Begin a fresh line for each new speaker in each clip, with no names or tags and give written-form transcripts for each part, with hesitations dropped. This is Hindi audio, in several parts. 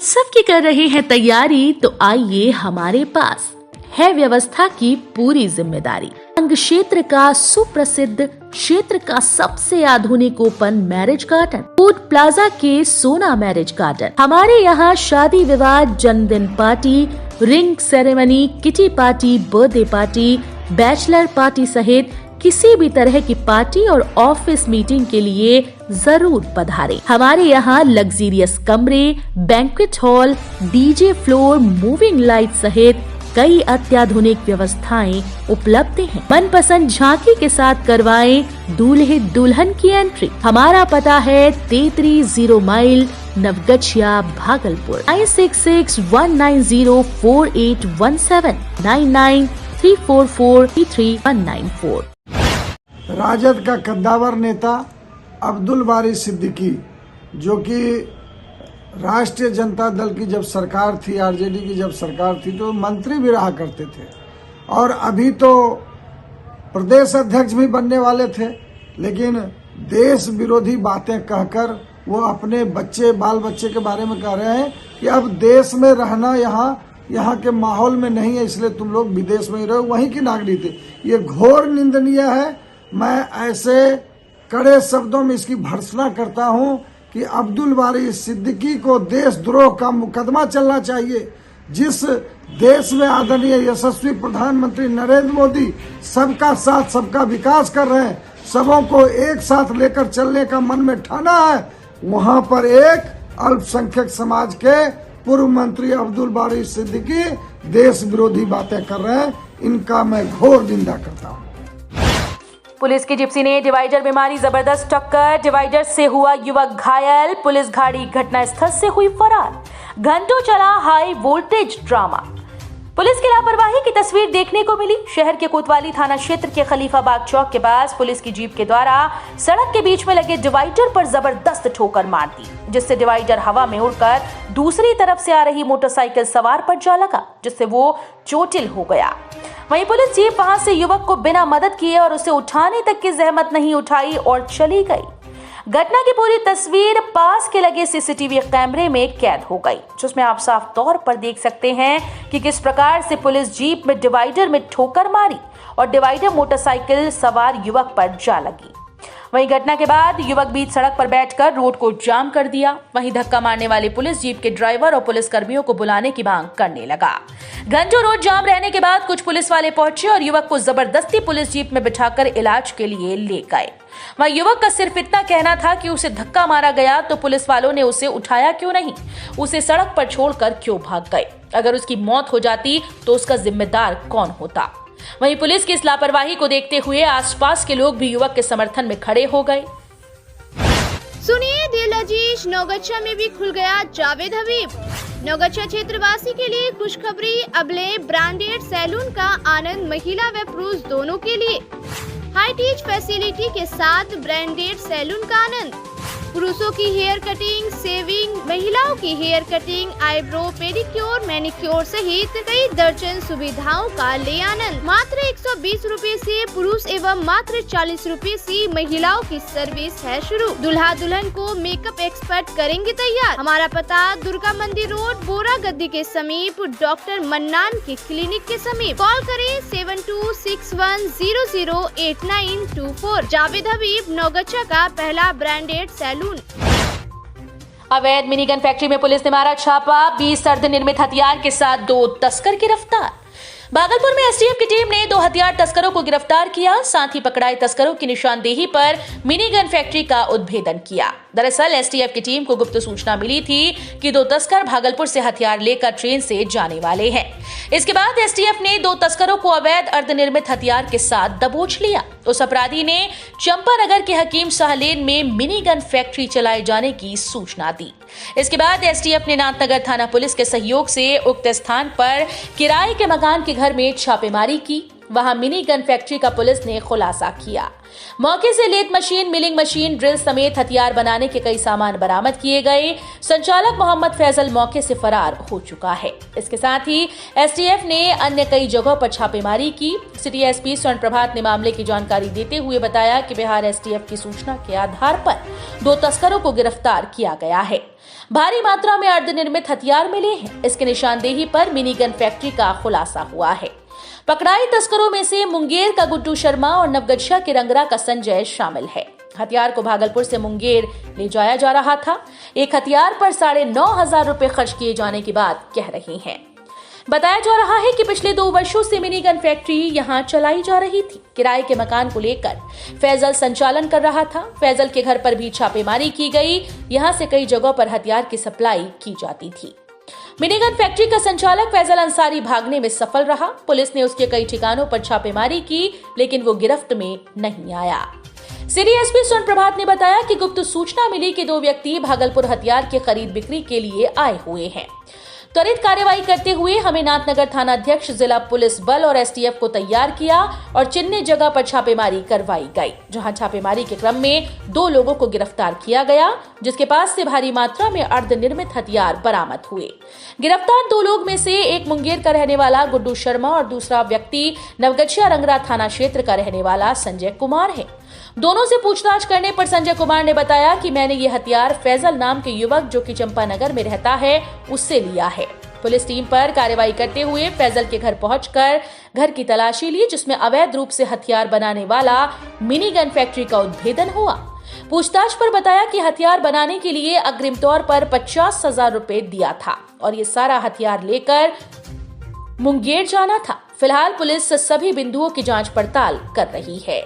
उत्सव की कर रहे हैं तैयारी, तो आइए हमारे पास है व्यवस्था की पूरी जिम्मेदारी। अंग क्षेत्र का सुप्रसिद्ध क्षेत्र का सबसे आधुनिक open marriage garden, food plaza के सोना मैरिज गार्डन। हमारे यहाँ शादी विवाह, जन्मदिन party, ring ceremony, kitty party, birthday party, bachelor party सहित किसी भी तरह की पार्टी और ऑफिस मीटिंग के लिए जरूर पधारें। हमारे यहाँ लग्जीरियस कमरे, banquet hall, DJ floor, moving light सहित कई अत्याधुनिक व्यवस्थाएं उपलब्ध हैं। मनपसंद झांकी के साथ करवाएं दूल्हे दुल्हन की एंट्री। हमारा पता है 33 माइल, नवगछिया, भागलपुर। 9661904817 9934433194।
राजद का कद्दावर नेता अब्दुल बारी सिद्दीकी, जो कि राष्ट्रीय जनता दल की जब सरकार थी, आरजेडी की जब सरकार थी, तो मंत्री भी रहा करते थे और अभी तो प्रदेश अध्यक्ष भी बनने वाले थे। लेकिन देश विरोधी बातें कहकर वो अपने बाल बच्चे के बारे में कह रहे हैं कि अब देश में रहना यहाँ के माहौल में नहीं है, इसलिए तुम लोग विदेश में ही रहो, वहीं की नागरिक थे। ये घोर निंदनीय है। मैं ऐसे कड़े शब्दों में इसकी भर्त्सना करता हूं कि अब्दुल बारी सिद्दीकी को देशद्रोह का मुकदमा चलना चाहिए। जिस देश में आदरणीय यशस्वी प्रधानमंत्री नरेंद्र मोदी सबका साथ सबका विकास कर रहे हैं, सबों को एक साथ लेकर चलने का मन में ठाना है, वहां पर एक अल्पसंख्यक समाज के पूर्व मंत्री अब्दुल बारी सिद्दीकी देश विरोधी बातें कर रहे हैं। इनका मैं घोर निंदा करता हूँ।
पुलिस की जिप्सी ने डिवाइडर में मारी जबरदस्त टक्कर, डिवाइडर से हुआ युवक घायल। पुलिस गाड़ी घटनास्थल से हुई फरार। घंटों चला हाई वोल्टेज ड्रामा। पुलिस की लापरवाही की तस्वीर देखने को मिली। शहर के कोतवाली थाना क्षेत्र के खलीफाबाग चौक के पास पुलिस की जीप के द्वारा सड़क के बीच में लगे डिवाइडर पर जबरदस्त ठोकर मार दी, जिससे डिवाइडर हवा में उड़कर दूसरी तरफ से आ रही मोटरसाइकिल सवार पर जा लगा, जिससे वो चोटिल हो गया। वहीं पुलिस जीप वहां से युवक को बिना मदद किए और उसे उठाने तक की जहमत नहीं उठाई और चली गई। घटना की पूरी तस्वीर पास के लगे सीसीटीवी कैमरे में कैद हो गई, जिसमें आप साफ तौर पर देख सकते हैं कि किस प्रकार से पुलिस जीप में डिवाइडर में ठोकर मारी और डिवाइडर मोटरसाइकिल सवार युवक पर जा लगी। वहीं घटना के बाद युवक बीच सड़क पर बैठकर रोड को जाम कर दिया। वहीं धक्का मारने वाले पुलिस जीप के ड्राइवर और पुलिस कर्मियों को बुलाने की मांग करने लगा। घंटों रोड जाम रहने के बाद कुछ पुलिस वाले पहुंचे और युवक को जबरदस्ती पुलिस जीप में बिठाकर इलाज के लिए ले गए। वहीं युवक का सिर्फ इतना कहना था कि उसे धक्का मारा गया तो पुलिस वालों ने उसे उठाया क्यों नहीं, उसे सड़क पर छोड़कर क्यों भाग गए। अगर उसकी मौत हो जाती तो उसका जिम्मेदार कौन होता। वहीं पुलिस की इस लापरवाही को देखते हुए आसपास के लोग भी युवक के समर्थन में खड़े हो गए।
सुनिए दिल अजीज, नौगछिया में भी खुल गया जावेद हबीब। नौगछिया क्षेत्रवासी के लिए खुशखबरी, अबले ब्रांडेड सैलून का आनंद महिला व पुरुष दोनों के लिए। हाई टीच फैसिलिटी के साथ ब्रांडेड सैलून का आनंद। पुरुषों की हेयर कटिंग, शेविंग, महिलाओं की hair cutting, eyebrow, pedicure, manicure सहित कई दर्जन सुविधाओं का ले आनंद। मात्र 120 रूपए से पुरुष एवं मात्र 40 रूपए से महिलाओं की सर्विस है शुरू। दूल्हा दुल्हन को मेकअप एक्सपर्ट करेंगे तैयार। हमारा पता दुर्गा मंदिर रोड, बोरा गद्दी के समीप, डॉक्टर मन्नान के क्लिनिक के समीप। कॉल करें 7261008924। जावेद हबीब, नौगछिया का पहला ब्रांडेड सैलून।
अवैध मिनीगन फैक्ट्री में पुलिस ने मारा छापा। 20 अर्ध निर्मित हथियार के साथ 2 तस्कर गिरफ्तार। भागलपुर में एसटीएफ की टीम ने 2 हथियार तस्करों को गिरफ्तार किया। साथ ही पकड़ाए तस्करों की निशानदेही पर मिनीगन फैक्ट्री का उद्भेदन किया। दरअसल एसटीएफ की टीम को गुप्त सूचना मिली थी कि 2 तस्कर भागलपुर से हथियार लेकर ट्रेन से जाने वाले हैं। इसके बाद एसटीएफ ने 2 तस्करों को अवैध अर्धनिर्मित हथियार के साथ दबोच लिया। उस अपराधी ने चंपानगर के हकीम शाह लेन में मिनीगन फैक्ट्री चलाए जाने की सूचना दी। इसके बाद एसटीएफ ने नाथनगर थाना पुलिस के सहयोग से उक्त स्थान पर किराए के मकान के घर में छापेमारी की। वहां मिनी गन फैक्ट्री का पुलिस ने खुलासा किया। मौके से lathe machine, milling machine, drill समेत हथियार बनाने के कई सामान बरामद किए गए। संचालक मोहम्मद फैजल मौके से फरार हो चुका है। इसके साथ ही एसटीएफ ने अन्य कई जगहों पर छापेमारी की। सिटी एसपी स्वर्ण प्रभात ने मामले की जानकारी देते हुए बताया कि बिहार एसटीएफ की सूचना के आधार पर 2 तस्करों को गिरफ्तार किया गया है। भारी मात्रा में अर्धनिर्मित हथियार मिले हैं। इसकी निशानदेही पर मिनी गन फैक्ट्री का खुलासा हुआ है। पकड़ाई तस्करों में से मुंगेर का गुड्डू शर्मा और नवगछिया के रंगरा का संजय शामिल है। हथियार को भागलपुर से मुंगेर ले जाया जा रहा था। एक हथियार पर 9,500 रुपए खर्च किए जाने की बात कह रहे हैं। बताया जा रहा है कि पिछले 2 वर्षों से मिनी गन फैक्ट्री यहां चलाई जा रही थी। किराए के मकान को लेकर फैजल संचालन कर रहा था। फैजल के घर पर भी छापेमारी की गई। यहां से कई जगहों पर हथियार की सप्लाई की जाती थी। मिनी गन फैक्ट्री का संचालक फैजल अंसारी भागने में सफल रहा। पुलिस ने उसके कई ठिकानों पर छापेमारी की, लेकिन वो गिरफ्त में नहीं आया। सिटी एसपी स्वर्ण प्रभात ने बताया कि गुप्त सूचना मिली कि 2 व्यक्ति भागलपुर हथियार की खरीद बिक्री के लिए आए हुए हैं। त्वरित कार्रवाई करते हुए हमें नाथनगर थाना अध्यक्ष, जिला पुलिस बल और एसटीएफ को तैयार किया और चिन्हित जगह पर छापेमारी करवाई गई, जहां छापेमारी के क्रम में 2 लोगों को गिरफ्तार किया गया, जिसके पास से भारी मात्रा में अर्धनिर्मित हथियार बरामद हुए। गिरफ्तार 2 लोग में से एक मुंगेर का रहने वाला गुड्डू शर्मा और दूसरा व्यक्ति नवगछिया रंगरा थाना क्षेत्र का रहने वाला संजय कुमार है। दोनों से पूछताछ करने पर संजय कुमार ने बताया कि मैंने ये हथियार फैजल नाम के युवक जो कि चंपानगर में रहता है उससे लिया है। पुलिस टीम पर कार्रवाई करते हुए फैजल के घर पहुंचकर घर की तलाशी ली, जिसमें अवैध रूप से हथियार बनाने वाला मिनी गन फैक्ट्री का उद्भेदन हुआ। पूछताछ पर बताया कि हथियार बनाने के लिए अग्रिम तौर पर 50,000 रुपए दिया था और ये सारा हथियार लेकर मुंगेर जाना था। फिलहाल पुलिस सभी बिंदुओं की जांच पड़ताल कर रही है।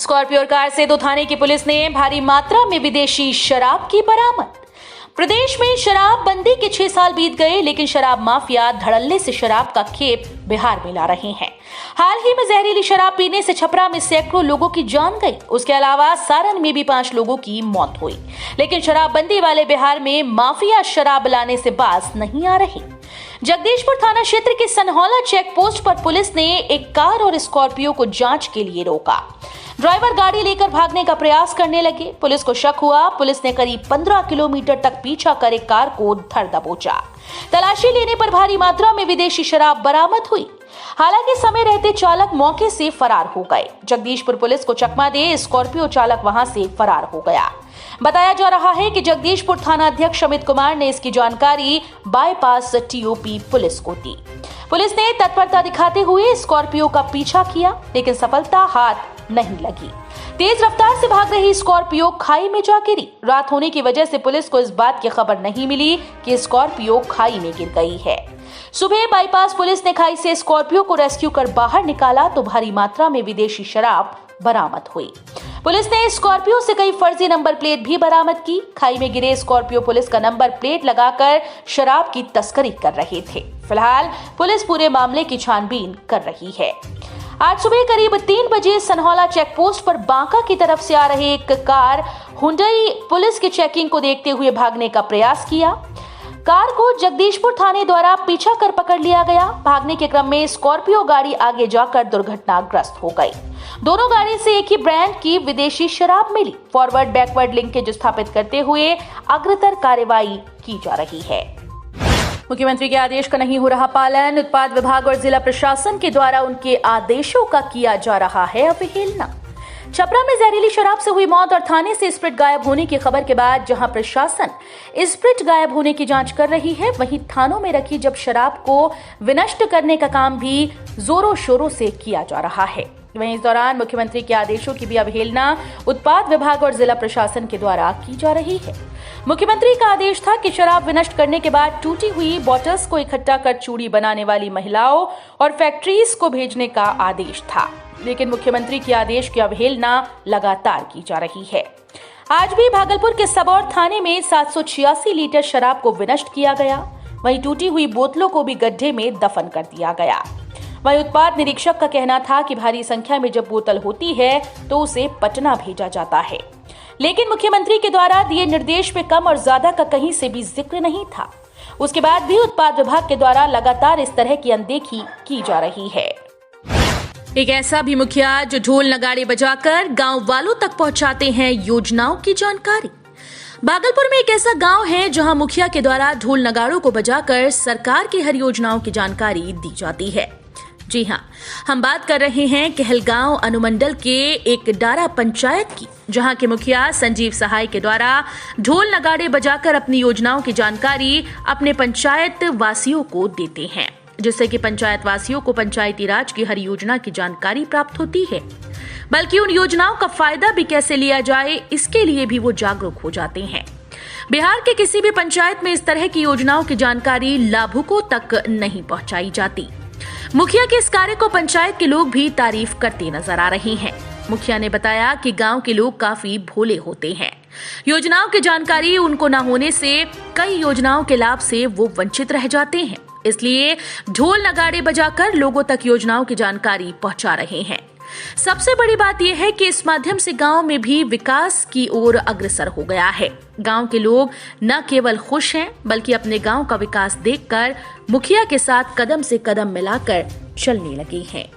स्कॉर्पियो कार से 2 थाने की पुलिस ने भारी मात्रा में विदेशी शराब की बरामद। प्रदेश में शराब बंदी के 6 साल बीत गए, लेकिन शराब माफिया धड़ल्ले से शराब का खेप बिहार में ला रहे हैं। हाल ही में जहरीली शराब पीने से छपरा में सैकड़ों लोगों की जान गई। उसके अलावा सारण में भी 5 लोगों की मौत हुई। लेकिन शराबबंदी वाले बिहार में माफिया शराब लाने से बाज नहीं आ रही। जगदीशपुर थाना क्षेत्र के सनहौला चेक पोस्ट पर पुलिस ने एक कार और स्कॉर्पियो को जांच के लिए रोका। ड्राइवर गाड़ी लेकर भागने का प्रयास करने लगे। पुलिस को शक हुआ। पुलिस ने करीब 15 किलोमीटर तक पीछा कर एक कार को धर दबोचा। तलाशी लेने पर भारी मात्रा में विदेशी शराब बरामद हुई। हालांकि समय रहते चालक मौके से फरार हो गए। जगदीशपुर पुलिस को चकमा दे स्कॉर्पियो चालक वहां से फरार हो गया। बताया जा रहा है कि जगदीशपुर थाना अध्यक्ष अमित कुमार ने इसकी जानकारी बाईपास टीओपी पुलिस को दी। पुलिस ने तत्परता दिखाते हुए स्कॉर्पियो का पीछा किया, लेकिन सफलता हाथ नहीं लगी। तेज रफ्तार से भाग रही स्कॉर्पियो खाई में जा गिरी। रात होने की वजह से पुलिस को इस बात की खबर नहीं मिली कि स्कॉर्पियो खाई में गिर गई है। सुबह बाईपास पुलिस ने खाई से स्कॉर्पियो को रेस्क्यू कर बाहर निकाला तो भारी मात्रा में विदेशी शराब बरामद हुई। पुलिस ने स्कॉर्पियो से कई फर्जी नंबर प्लेट भी बरामद की। खाई में गिरे स्कॉर्पियो पुलिस का नंबर प्लेट लगाकर शराब की तस्करी कर रहे थे। फिलहाल पुलिस पूरे मामले की छानबीन कर रही है। आज सुबह करीब 3 बजे सनहौला चेक पोस्ट पर बांका की तरफ से आ रही एक कार हुंडई पुलिस की चेकिंग को देखते हुए भागने का प्रयास किया। कार को जगदीशपुर थाने द्वारा पीछा कर पकड़ लिया गया। भागने के क्रम में स्कॉर्पियो गाड़ी आगे जाकर दुर्घटनाग्रस्त हो गई। दोनों गाड़ी से एक ही ब्रांड की विदेशी शराब मिली। फॉरवर्ड बैकवर्ड लिंकेज स्थापित करते हुए अग्रतर कार्रवाई की जा रही है। मुख्यमंत्री के आदेश का नहीं हो रहा पालन। उत्पाद विभाग और जिला प्रशासन के द्वारा उनके आदेशों का किया जा रहा है अवहेलना। छपरा में जहरीली शराब से हुई मौत और थाने से स्प्रिट गायब होने की खबर के बाद जहां प्रशासन स्प्रिट गायब होने की जांच कर रही है, वहीं थानों में रखी जब शराब को विनष्ट करने का काम भी जोरों शोरों से किया जा रहा है। वहीं इस दौरान मुख्यमंत्री के आदेशों की भी अवहेलना उत्पाद विभाग और जिला प्रशासन के द्वारा की जा रही है। मुख्यमंत्री का आदेश था कि शराब विनष्ट करने के बाद टूटी हुई बॉटल्स को इकट्ठा कर चूड़ी बनाने वाली महिलाओं और फैक्ट्रीज को भेजने का आदेश था, लेकिन मुख्यमंत्री के आदेश की अवहेलना लगातार की जा रही है। आज भी भागलपुर के सबौर थाने में 786 लीटर शराब को विनष्ट किया गया। वहीं टूटी हुई बोतलों को भी गड्ढे में दफन कर दिया गया। वहीं उत्पाद निरीक्षक का कहना था कि भारी संख्या में जब बोतल होती है तो उसे पटना भेजा जाता है, लेकिन मुख्यमंत्री के द्वारा दिए निर्देश में कम और ज्यादा का कहीं से भी जिक्र नहीं था। उसके बाद भी उत्पाद विभाग के द्वारा लगातार इस तरह की अनदेखी की जा रही है। एक ऐसा भी मुखिया जो ढोल नगाड़े बजाकर गांव वालों तक पहुंचाते हैं योजनाओं की जानकारी। भागलपुर में एक ऐसा गांव है जहां मुखिया के द्वारा ढोल नगाड़ों को बजाकर सरकार की हर योजनाओं की जानकारी दी जाती है। जी हां, हम बात कर रहे हैं कहलगांव अनुमंडल के एक डारा पंचायत की, जहां के मुखिया संजीव सहाय के द्वारा ढोल नगाड़े बजाकर अपनी योजनाओं की जानकारी अपने पंचायत वासियों को देते हैं, जिससे कि पंचायत वासियों को पंचायती राज की हर योजना की जानकारी प्राप्त होती है। बल्कि उन योजनाओं का फायदा भी कैसे लिया जाए, इसके लिए भी वो जागरूक हो जाते हैं। बिहार के किसी भी पंचायत में इस तरह की योजनाओं की जानकारी लाभुकों तक नहीं पहुंचाई जाती। मुखिया के इस कार्य को पंचायत के लोग भी तारीफ करते नजर आ रहे हैं। मुखिया ने बताया कि गांव के लोग काफी भोले होते हैं। योजनाओं की जानकारी उनको न होने से कई योजनाओं के लाभ से वो वंचित रह जाते हैं, इसलिए ढोल नगाड़े बजाकर लोगों तक योजनाओं की जानकारी पहुंचा रहे हैं। सबसे बड़ी बात यह है कि इस माध्यम से गांव में भी विकास की ओर अग्रसर हो गया है। गांव के लोग न केवल खुश हैं, बल्कि अपने गांव का विकास देखकर मुखिया के साथ कदम से कदम मिलाकर चलने लगे हैं।